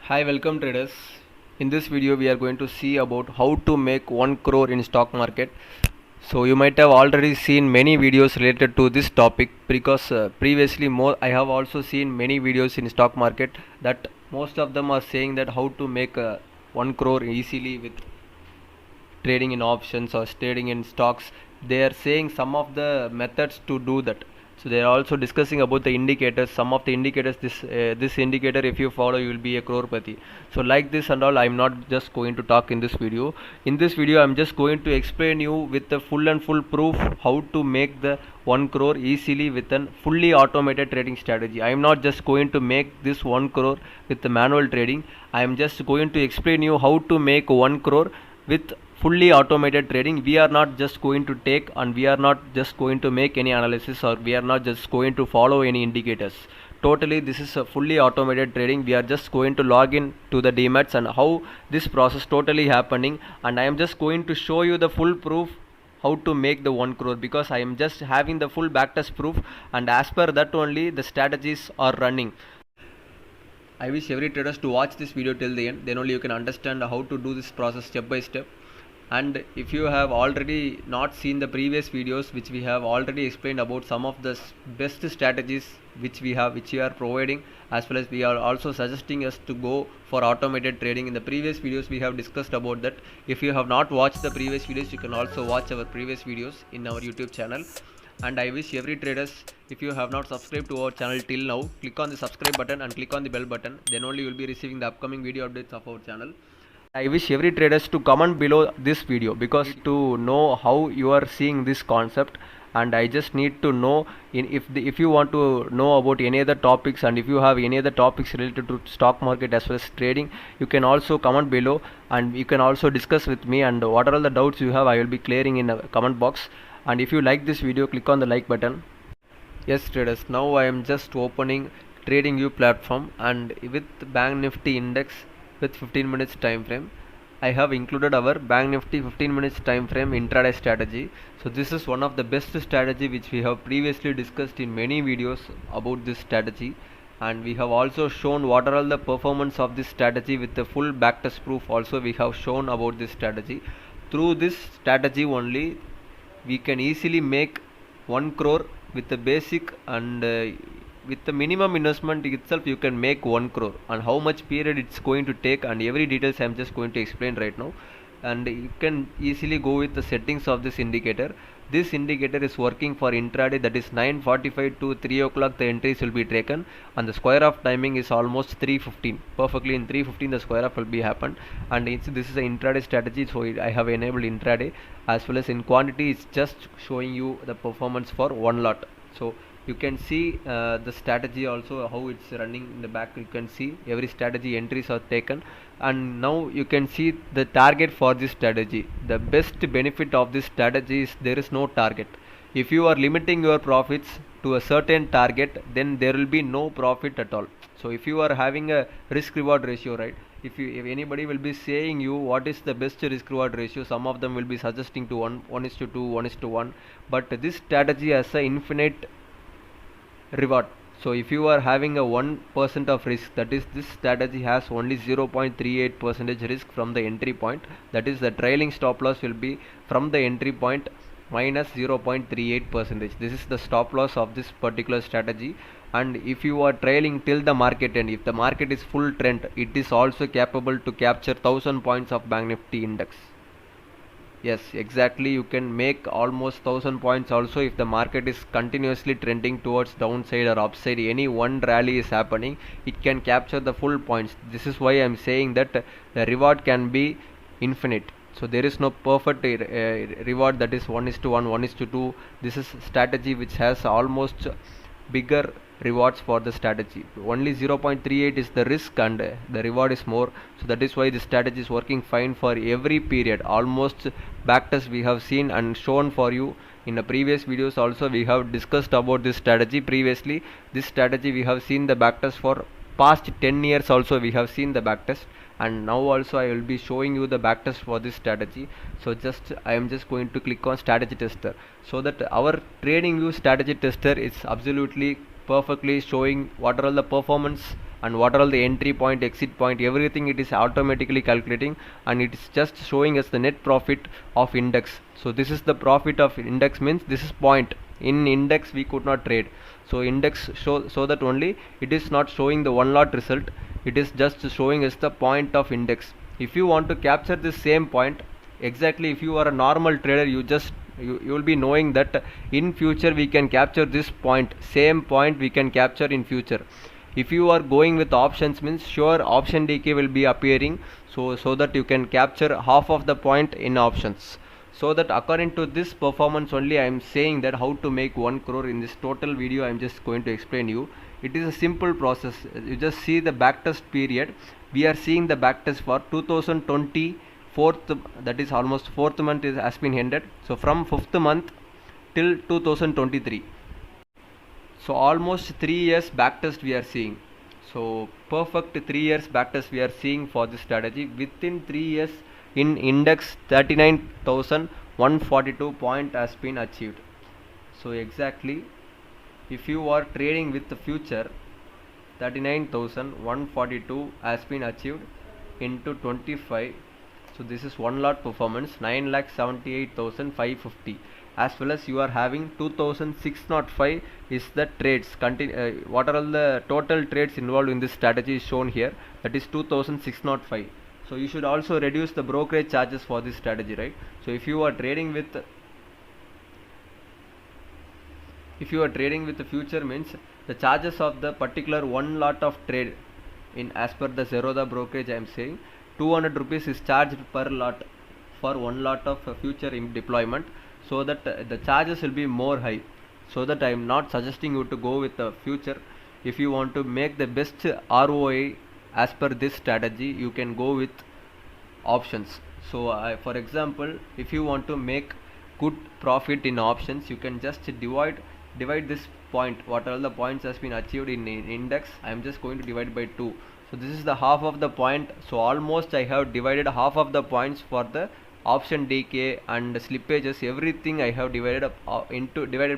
Hi, welcome traders. In this video we are going to see about how to make 1 crore in stock market. So you might have already seen many videos related to this topic because previously I have also seen many videos in stock market that most of them are saying that how to make 1 crore easily with trading in options or trading in stocks. They are saying some of the methods to do that. So they are also discussing about the indicators, some of the indicators. This indicator, if you follow, you will be a crorepati. So like this and all, I'm not just going to talk in this video. In this video I'm just going to explain you with the full and full proof how to make the 1 crore easily with a fully automated trading strategy. I am not just going to make this 1 crore with the manual trading. I am just going to explain you how to make 1 crore with fully automated trading. We are not just going to take and we are not just going to make any analysis, or we are not just going to follow any indicators. Totally, this is a fully automated trading. We are just going to log in to the demats and how this process totally happening, and I am just going to show you the full proof how to make the 1 crore, because I am just having the full backtest proof, and as per that only the strategies are running. I wish every traders to watch this video till the end, then only you can understand how to do this process step by step. And if you have already not seen the previous videos which we have already explained about some of the best strategies which we are providing, as well as we are also suggesting us to go for automated trading. In the previous videos we have discussed about that. If you have not watched the previous videos, you can also watch our previous videos in our YouTube channel. And I wish every traders, if you have not subscribed to our channel till now, click on the subscribe button and click on the bell button, then only you will be receiving the upcoming video updates of our channel. I wish every traders to comment below this video, because to know how you are seeing this concept, and I just need to know if you want to know about any other topics, and if you have any other topics related to stock market as well as trading, you can also comment below and you can also discuss with me, and what are all the doubts you have I will be clearing in a comment box. And if you like this video, click on the like button. Yes traders, now I am just opening TradingView platform, and with Bank Nifty index with 15 minutes time frame, I have included our Bank Nifty 15 minutes time frame intraday strategy. So this is one of the best strategy which we have previously discussed in many videos about this strategy, and we have also shown what are all the performance of this strategy with the full backtest proof. Also we have shown about this strategy. Through this strategy only we can easily make 1 crore with the basic, and with the minimum investment itself you can make 1 crore. And how much period it's going to take and every details I'm just going to explain right now. And you can easily go with the settings of this indicator. This indicator is working for intraday, that is 9:45 to 3 o'clock the entries will be taken, and the square of timing is almost 3:15. Perfectly in 3:15 the square of will be happened. And this is an intraday strategy, so I have enabled intraday, as well as in quantity it's just showing you the performance for one lot. So you can see the strategy also how it's running in the back. You can see every strategy entries are taken, and now you can see the target for this strategy. The best benefit of this strategy is there is no target. If you are limiting your profits to a certain target, then there will be no profit at all. So if you are having a risk reward ratio, right, if anybody will be saying you what is the best risk reward ratio, some of them will be suggesting to 1:2, 1:1, but this strategy has a infinite reward. So if you are having a 1% of risk, that is this strategy has only 0.38% risk from the entry point. That is the trailing stop loss will be from the entry point minus 0.38%. This is the stop loss of this particular strategy. And if you are trailing till the market end, if the market is full trend, it is also capable to capture 1000 points of Bank Nifty index. Yes, exactly. You can make almost 1000 points also if the market is continuously trending towards downside or upside. Any one rally is happening, it can capture the full points. This is why I am saying that the reward can be infinite. So there is no perfect reward that is 1:1, 1:2. This is strategy which has almost bigger rewards for the strategy. Only 0.38 is the risk, and the reward is more. So that is why the strategy is working fine for every period. Almost backtest we have seen and shown for you in the previous videos. Also we have discussed about this strategy previously. This strategy we have seen the backtest for past 10 years. Also we have seen the backtest, and now also I will be showing you the backtest for this strategy. So I am just going to click on strategy tester, so that our TradingView strategy tester is absolutely perfectly showing what are all the performance and what are all the entry point, exit point, everything it is automatically calculating, and it is just showing us the net profit of index. So this is the profit of index, means this is point. In index we could not trade, so index so that only it is not showing the one lot result, it is just showing us the point of index. If you want to capture this same point exactly, if you are a normal trader, you will be knowing that in future we can capture this point, same point we can capture in future. If you are going with options, means sure option decay will be appearing, so that you can capture half of the point in options. So that according to this performance only, I am saying that how to make 1 crore. In this total video I am just going to explain you. It is a simple process. You just see the backtest period. We are seeing the backtest for 2020 fourth, that is almost fourth month has been ended. So from fifth month till 2023, so almost 3 years backtest we are seeing. So perfect 3 years backtest we are seeing for this strategy. Within 3 years in index 39,142 point has been achieved. So exactly, if you are trading with the future, 39,142 has been achieved into 25. So this is one lot performance, 9,78,550, as well as you are having 2,605 is the trades. What are all the total trades involved in this strategy is shown here, that is 2,605. So you should also reduce the brokerage charges for this strategy, right? So if you are trading with the future, means the charges of the particular one lot of trade, in as per the Zerodha brokerage I am saying, 200 rupees is charged per lot for one lot of future deployment, so that the charges will be more high. So that I am not suggesting you to go with the future. If you want to make the best ROI as per this strategy, you can go with options. So for example, if you want to make good profit in options, you can just divide this point, what all the points has been achieved in index. I am just going to divide by 2. So this is the half of the point. So almost I have divided half of the points for the option decay and slippages, everything I have divided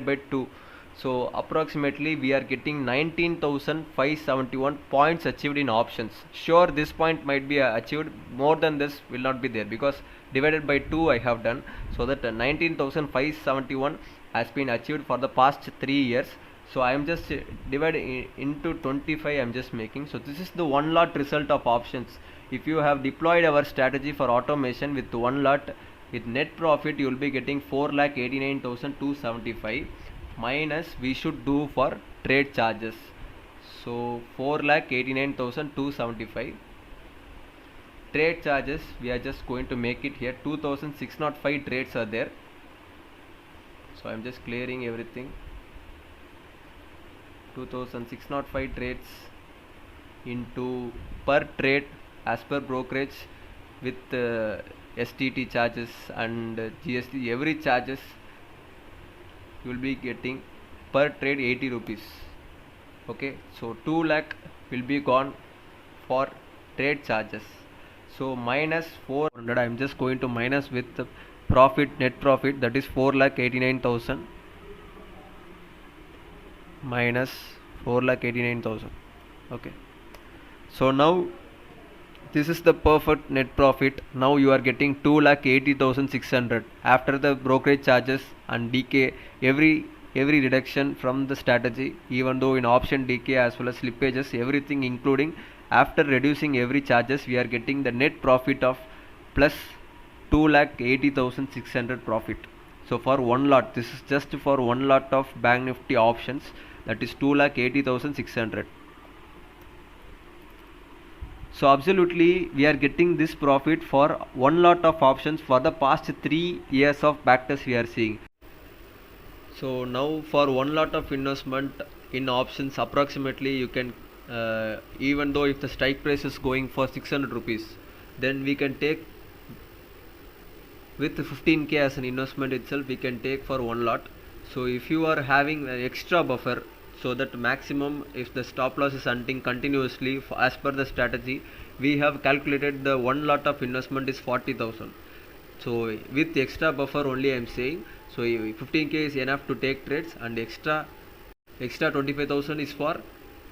by 2. So approximately we are getting 19,571 points achieved in options. Sure, this point might be achieved, more than this will not be there, because divided by 2 I have done. So that 19,571 has been achieved for the past 3 years. So I am just dividing into 25, I am just making. So this is the one lot result of options. If you have deployed our strategy for automation with one lot, with net profit you will be getting 4,89,275 minus we should do for trade charges. So 4,89,275 trade charges, we are just going to make it here. 2,605 trades are there. So I am just clearing everything. 2,605 trades into per trade as per brokerage with STT charges and GST, every charges you will be getting per trade 80 rupees. Okay, so 2 lakh will be gone for trade charges. So minus 400, I am just going to minus with the profit, net profit, that is 4,89,000 minus 4,89,000. Okay, so now this is the perfect net profit. Now you are getting 2,80,600 after the brokerage charges and decay, every reduction from the strategy, even though in option decay as well as slippages, everything including, after reducing every charges, we are getting the net profit of plus 2,80,600 profit. So for one lot, this is just for one lot of Bank Nifty options, that is 2,80,600. So absolutely we are getting this profit for one lot of options for the past 3 years of backtest we are seeing. So now for one lot of investment in options, approximately you can even though if the strike price is going for 600 rupees, then we can take with 15k as an investment itself, we can take for one lot. So if you are having an extra buffer, so that maximum if the stop loss is hunting continuously as per the strategy, we have calculated the one lot of investment is 40,000. So with extra buffer only I am saying, so 15k is enough to take trades, and extra 25,000 is for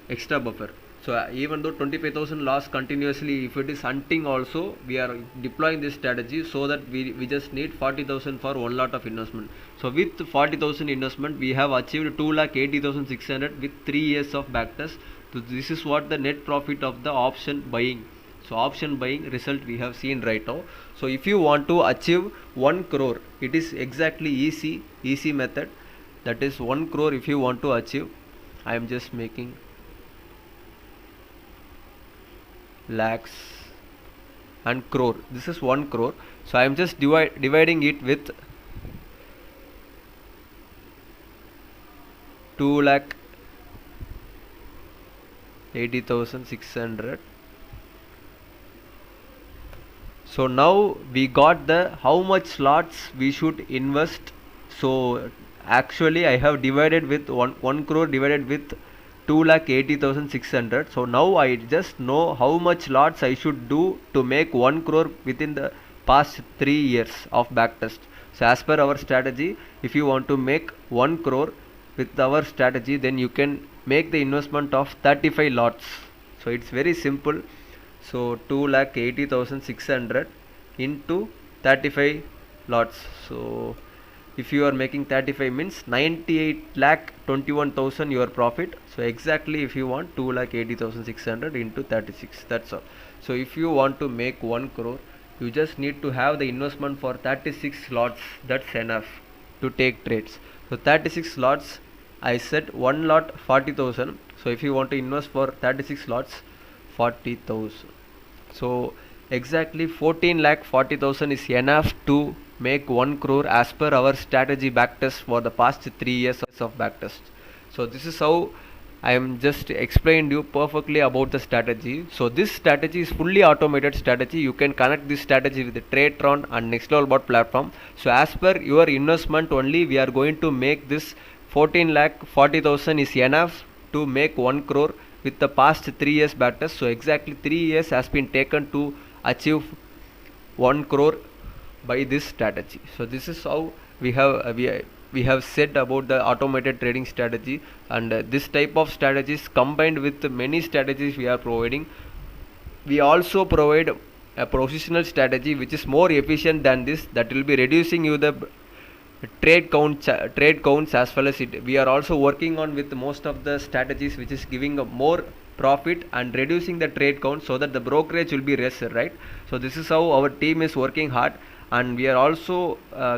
extra buffer. So even though 25,000 loss continuously, if it is hunting also, we are deploying this strategy so that we just need 40,000 for one lot of investment. So with 40,000 investment, we have achieved 2,80,600 with 3 years of backtest. So this is what the net profit of the option buying. So option buying result we have seen right now. So if you want to achieve 1 crore, it is exactly easy method. That is 1 crore if you want to achieve. I am just making lakhs and crore. This is 1 crore. So I am just dividing it with 2,80,600. So now we got the how much slots we should invest. So actually I have divided with 1 crore divided with 2,80,600. So now I just know how much lots I should do to make 1 crore within the past 3 years of backtest. So as per our strategy, if you want to make 1 crore with our strategy, then you can make the investment of 35 lots. So it's very simple. So 2,80,600 into 35 lots. So if you are making 35 means 98,21,000 your profit. So exactly if you want 2,80,600 into 36, that's all. So if you want to make 1 crore, you just need to have the investment for 36 lots. That's enough to take trades. So 36 lots, I said 1 lot 40,000. So if you want to invest for 36 lots, 40,000. So exactly 14,40,000 is enough to make 1 crore as per our strategy backtest for the past 3 years of backtest. So this is how I am just explained you perfectly about the strategy. So this strategy is fully automated strategy. You can connect this strategy with the TradeTron and Nextlevelbot platform. So as per your investment only, we are going to make this 14,40,000 is enough to make 1 crore with the past 3 years backtest. So exactly 3 years has been taken to achieve 1 crore by this strategy. So this is how we have said about the automated trading strategy, and this type of strategies combined with many strategies we are providing. We also provide a positional strategy which is more efficient than this, that will be reducing you the trade counts as well as it. We are also working on with most of the strategies which is giving a more profit and reducing the trade count so that the brokerage will be less, right? So this is how our team is working hard, and we are also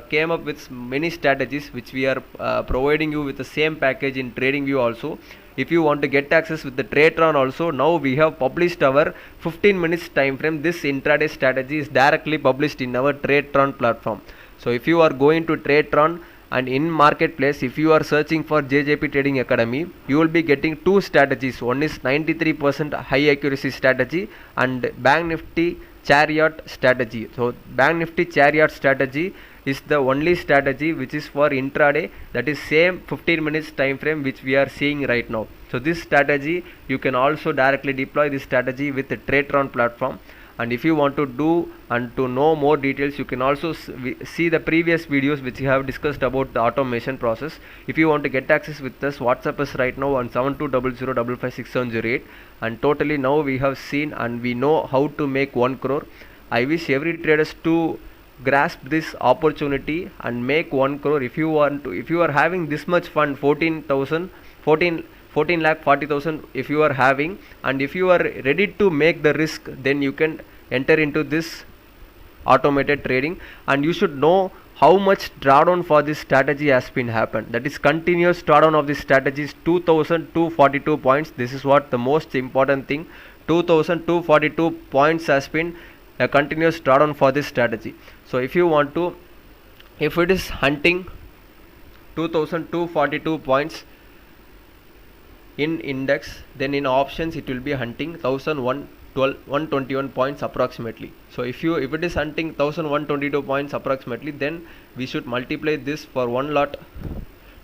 came up with many strategies which we are providing you with the same package in TradingView also. If you want to get access with the TradeTron also, now we have published our 15 minutes time frame. This intraday strategy is directly published in our TradeTron platform. So if you are going to TradeTron and in marketplace, if you are searching for JJP Trading Academy, you will be getting two strategies. One is 93% high accuracy strategy and Bank Nifty Chariot strategy. So Bank Nifty Chariot strategy is the only strategy which is for intraday, that is same 15 minutes time frame which we are seeing right now. So this strategy you can also directly deploy this strategy with the TradeTron platform. And if you want to do and to know more details, you can also see the previous videos which we have discussed about the automation process. If you want to get access with us, WhatsApp us right now on 7200556708. And totally now we have seen and we know how to make 1 crore. I wish every traders to grasp this opportunity and make 1 crore. If you are having this much fund, 14,40,000 if you are having, and if you are ready to make the risk, then you can enter into this automated trading. And you should know how much drawdown for this strategy has been happened. That is continuous drawdown of this strategy is 2,242 points. This is what the most important thing. 2,242 points has been a continuous drawdown for this strategy. So if you want to, if it is hunting 2,242 points in index, then in options it will be hunting 1,121 points approximately. So if it is hunting 1,122 points approximately, then we should multiply this for one lot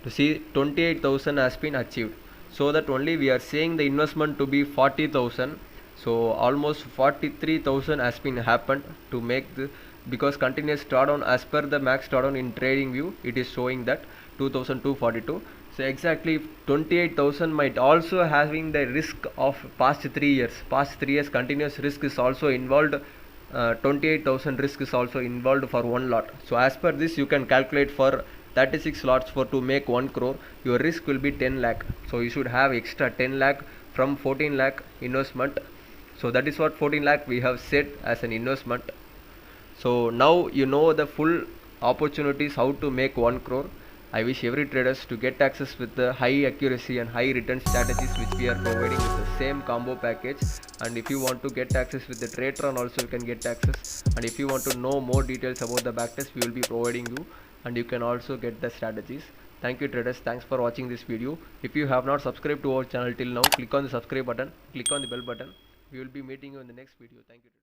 to see 28,000 has been achieved. So that only we are saying the investment to be 40,000. So almost 43,000 has been happened to make the, because continuous drawdown as per the max drawdown in TradingView, it is showing that 2,242. So exactly 28,000 might also having the risk of past 3 years. Past 3 years continuous risk is also involved. 28,000 risk is also involved for one lot. So as per this, you can calculate for 36 lots for to make 1 crore. Your risk will be 10 lakh. So you should have extra 10 lakh from 14 lakh investment. So that is what 14 lakh we have set as an investment. So now you know the full opportunities how to make 1 crore. I wish every traders to get access with the high accuracy and high return strategies which we are providing with the same combo package. And if you want to get access with the TradeRun also, you can get access. And if you want to know more details about the backtest, we will be providing you, and you can also get the strategies. Thank you traders, thanks for watching this video. If you have not subscribed to our channel till now, click on the subscribe button, click on the bell button. We will be meeting you in the next video. Thank you traders.